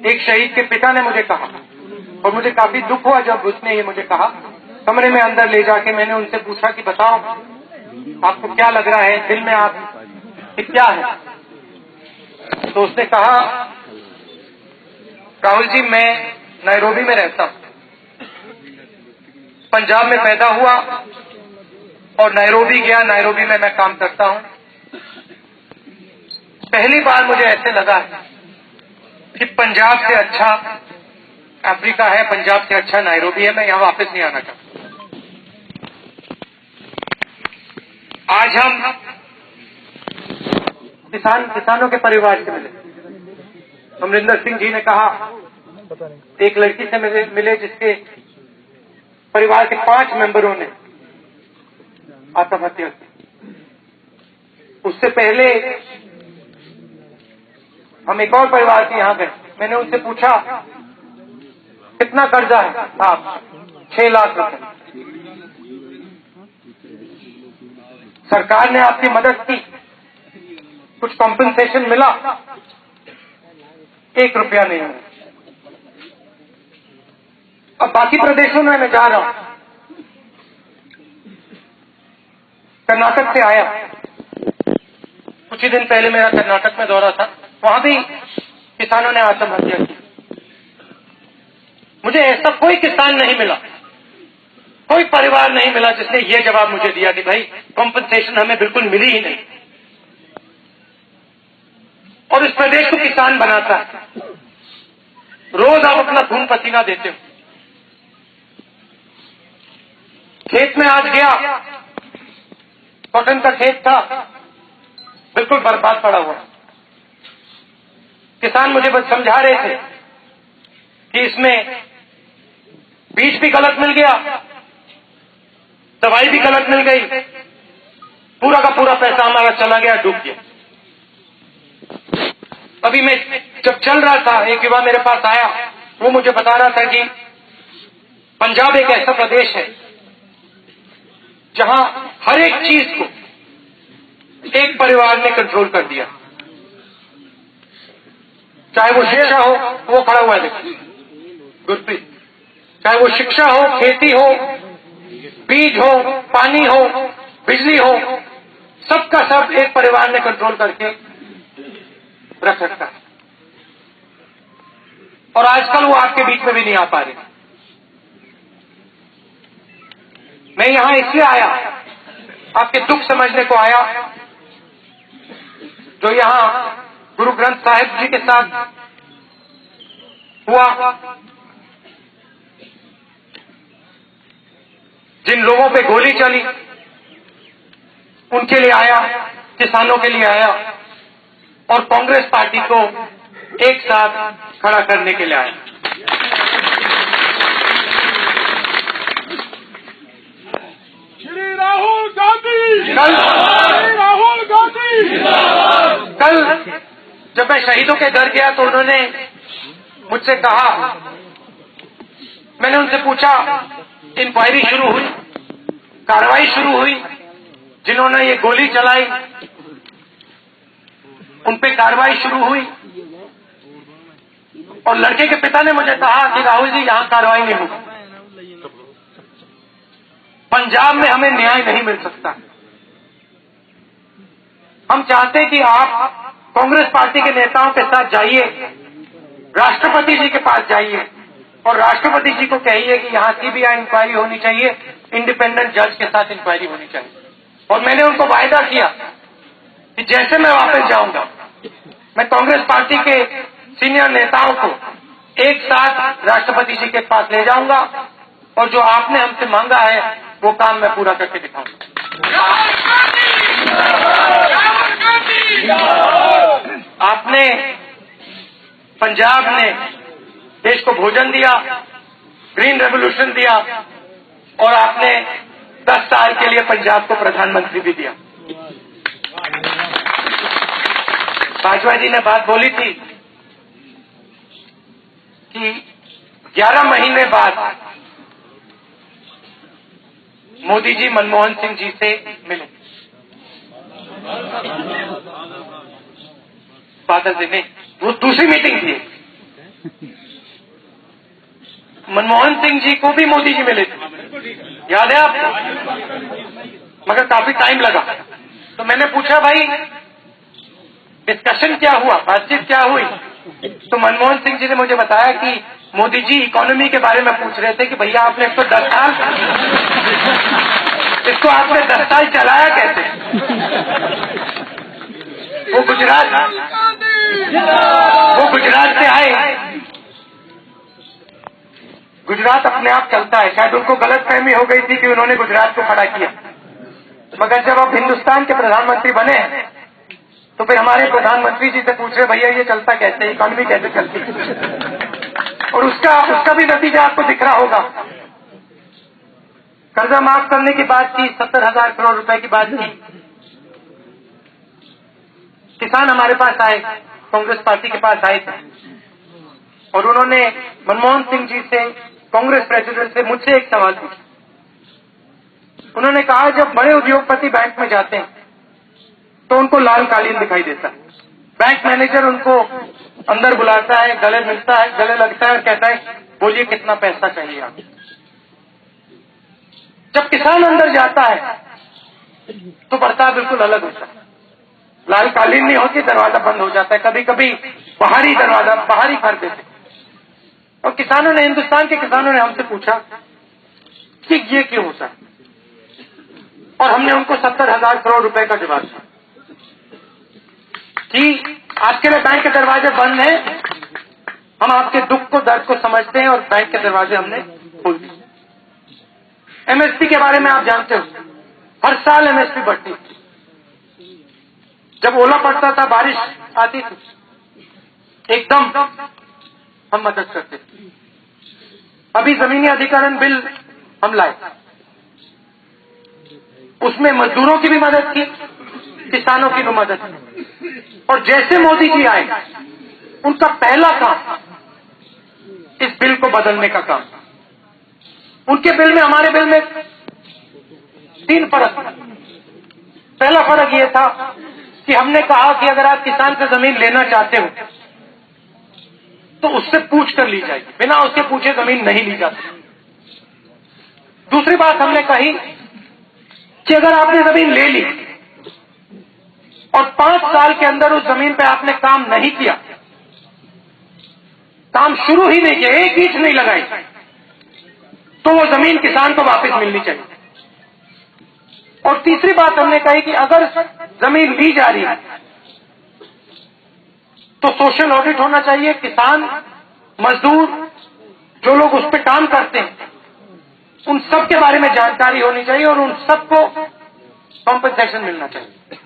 एक शहीद के पिता ने मुझे कहा, और मुझे काफी दुख हुआ जब उसने ये मुझे कहा। कमरे में अंदर ले जाके मैंने उनसे पूछा कि बताओ आपको क्या लग रहा है, दिल में आप क्या है? तो उसने कहा, राहुल जी मैं नैरोबी में रहता हूं, पंजाब में पैदा हुआ और नैरोबी गया, नैरोबी में मैं काम करता हूं। पहली बार मुझे ऐसे लगा कि पंजाब से अच्छा अफ्रीका है, पंजाब से अच्छा नैरोबी है, मैं यहां वापस नहीं आना चाहता। आज हम किसानों के परिवार से मिले। अमरिंदर सिंह जी ने कहा एक लड़की से मिले जिसके परिवार के 5 मेंबरों ने आत्महत्या की। उससे पहले हम एक और परिवार के यहां गए। मैंने उनसे पूछा कितना कर्जा है आप? 6 लाख रुपए। सरकार ने आपकी मदद की, कुछ कॉम्पेंसेशन मिला? 1 रुपया नहीं मिला। अब बाकी प्रदेशों में मैं जा रहा हूं, कर्नाटक से आया, कुछ ही दिन पहले मेरा कर्नाटक में दौरा था, वहां भी किसानों ने आत्महत्या की। मुझे ऐसा कोई किसान नहीं मिला, कोई परिवार नहीं मिला जिसने ये जवाब मुझे दिया कि भाई कॉम्पेंसेशन हमें बिल्कुल मिली ही नहीं। और इस प्रदेश को किसान बनाता है। रोज आप अपना खून पसीना देते हो। खेत में आज गया, कॉटन का खेत था, बिल्कुल बर्बाद पड़ा हुआ। किसान मुझे बस समझा रहे थे कि इसमें बीज भी गलत मिल गया, दवाई भी गलत मिल गई, पूरा का पूरा पैसा हमारा चला गया, डूब गया। अभी मैं जब चल रहा था, एक युवा मेरे पास आया, वो मुझे बता रहा था कि पंजाब एक ऐसा प्रदेश है जहां हर एक चीज को एक परिवार ने कंट्रोल कर दिया। चाहे वो शिक्षा हो, वो खड़ा हुआ है देखिए गुरप्रीत, चाहे वो शिक्षा हो, खेती हो, बीज हो, पानी हो, बिजली हो, सबका सब एक परिवार ने कंट्रोल करके रख रखा है। और आजकल वो आपके बीच में भी नहीं आ पा रहे। मैं यहां इसलिए आया, आपके दुख समझने को आया, जो यहां गुरु ग्रंथ साहिब जी के साथ हुआ। जिन लोगों पे गोली चली, उनके लिए आया, किसानों के लिए आया, और कांग्रेस पार्टी को एक साथ खड़ा करने के लिए आया। श्री राहुल गांधी, श्री राहुल गांधी। कल जब मैं शहीदों के घर गया तो उन्होंने मुझसे कहा, मैंने उनसे पूछा इंक्वायरी शुरू हुई, कार्रवाई शुरू हुई, जिन्होंने ये गोली चलाई उन पे कार्रवाई शुरू हुई। और लड़के के पिता ने मुझे कहा कि राहुल जी यहां कार्रवाई नहीं होगी, पंजाब में हमें न्याय नहीं मिल सकता। हम चाहते हैं कि आप कांग्रेस पार्टी के नेताओं के साथ जाइए, राष्ट्रपति जी के पास जाइए और राष्ट्रपति जी को कहिए कि यहां सीबीआई इंक्वायरी होनी चाहिए, इंडिपेंडेंट जज के साथ इंक्वायरी होनी चाहिए। और मैंने उनको वायदा किया कि जैसे मैं वापस जाऊंगा, मैं कांग्रेस पार्टी के सीनियर नेताओं को एक साथ राष्ट्रपति जी के पास ले जाऊंगा और जो आपने हमसे मांगा है वो काम मैं पूरा करके दिखाऊंगा। आपने, पंजाब ने देश को भोजन दिया, ग्रीन रेवोल्यूशन दिया, और आपने 10 साल के लिए पंजाब को प्रधानमंत्री भी दिया। भाजपा जी ने बात बोली थी कि 11 महीने बाद मोदी जी मनमोहन सिंह जी से मिले। बादल जी ने, वो दूसरी मीटिंग थी, मनमोहन सिंह जी को भी मोदी जी मिले थे, याद है आपको? मगर काफी टाइम लगा। तो मैंने पूछा, भाई डिस्कशन क्या हुआ, बातचीत क्या हुई? तो मनमोहन सिंह जी ने मुझे बताया कि मोदी जी इकोनॉमी के बारे में पूछ रहे थे कि भैया आपने इसको 10 साल चलाया कैसे? वो गुजरात से आए। गुजरात अपने आप चलता है। शायद उनको गलतफहमी हो गई थी कि उन्होंने गुजरात को खड़ा किया, मगर जब आप हिंदुस्तान के प्रधानमंत्री बने तो फिर हमारे प्रधानमंत्री जी से पूछ रहे, भैया ये चलता कैसे, इकोनॉमी कैसे चलती है? और उसका भी नतीजा आपको दिख रहा होगा। कर्जा माफ करने की बात की, 70,000 करोड़ रुपए की बात की। किसान हमारे पास आए, कांग्रेस पार्टी के पास आए थे, और उन्होंने मनमोहन सिंह जी से, कांग्रेस प्रेसिडेंट से, मुझसे एक सवाल पूछा। उन्होंने कहा, जब बड़े उद्योगपति बैंक में जाते हैं तो उनको लाल कालीन दिखाई देता है। बैंक मैनेजर उनको अंदर बुलाता है, गले लगता है और कहता है, बोलिए कितना पैसा चाहिए आप। जब किसान अंदर जाता है तो बर्ताव बिल्कुल अलग होता है। लाल कालीन नहीं होती, दरवाजा बंद हो जाता है, कभी कभी बाहरी दरवाजा बाहर ही कर देते। और किसानों ने, हिंदुस्तान के किसानों ने हमसे पूछा कि ये क्यों होता है, और हमने उनको 70,000 करोड़ रुपए का जवाब दिया कि आपके लिए बैंक के दरवाजे बंद हैं, हम आपके दुख को, दर्द को समझते हैं और बैंक के दरवाजे हमने खोल दिए। एमएसपी के बारे में आप जानते हो, हर साल एमएसपी बढ़ती। जब ओला पड़ता था, बारिश आती थी, एकदम हम मदद करते थे। अभी जमीनी अधिग्रहण बिल हम लाए, उसमें मजदूरों की भी मदद की, किसानों की भी मदद की। और जैसे मोदी जी आए, उनका पहला काम इस बिल को बदलने का काम। उनके बिल में, हमारे बिल में 3 फर्क। पहला फर्क यह था कि हमने कहा कि अगर आप किसान से जमीन लेना चाहते हो तो उससे पूछ कर ली जाएगी, बिना उसके पूछे जमीन नहीं ली जाती। दूसरी बात हमने कही कि अगर आपने जमीन ले ली और 5 साल के अंदर उस जमीन पे आपने काम नहीं किया, काम शुरू ही नहीं किया, एक ईंट नहीं लगाई, तो वो जमीन किसान को वापस मिलनी चाहिए। और तीसरी बात हमने कही कि अगर जमीन ली जा रही है तो सोशल ऑडिट होना चाहिए। किसान, मजदूर, जो लोग उस पर काम करते हैं, उन सब के बारे में जानकारी होनी चाहिए और उन सबको कॉम्पेंसेशन मिलना चाहिए।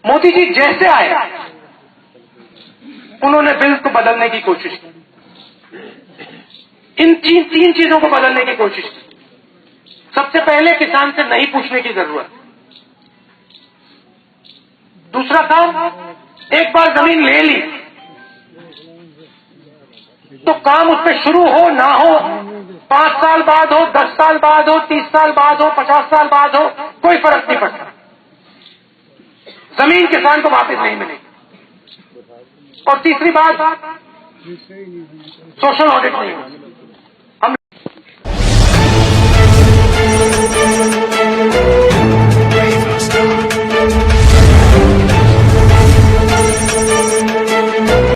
मोदी जी जैसे आए, उन्होंने बिल को बदलने की कोशिश की, इन 3 चीजों को बदलने की कोशिश की। सबसे पहले किसान से नहीं पूछने की जरूरत। दूसरा काम, एक बार जमीन ले ली तो काम उस पर शुरू हो ना हो, 5 साल बाद हो, 10 साल बाद हो, 30 साल बाद हो, 50 साल बाद हो, कोई फर्क नहीं पड़ता, जमीन किसान को वापस नहीं मिलेगी। और तीसरी बात, सोशल ऑडिट नहीं हो।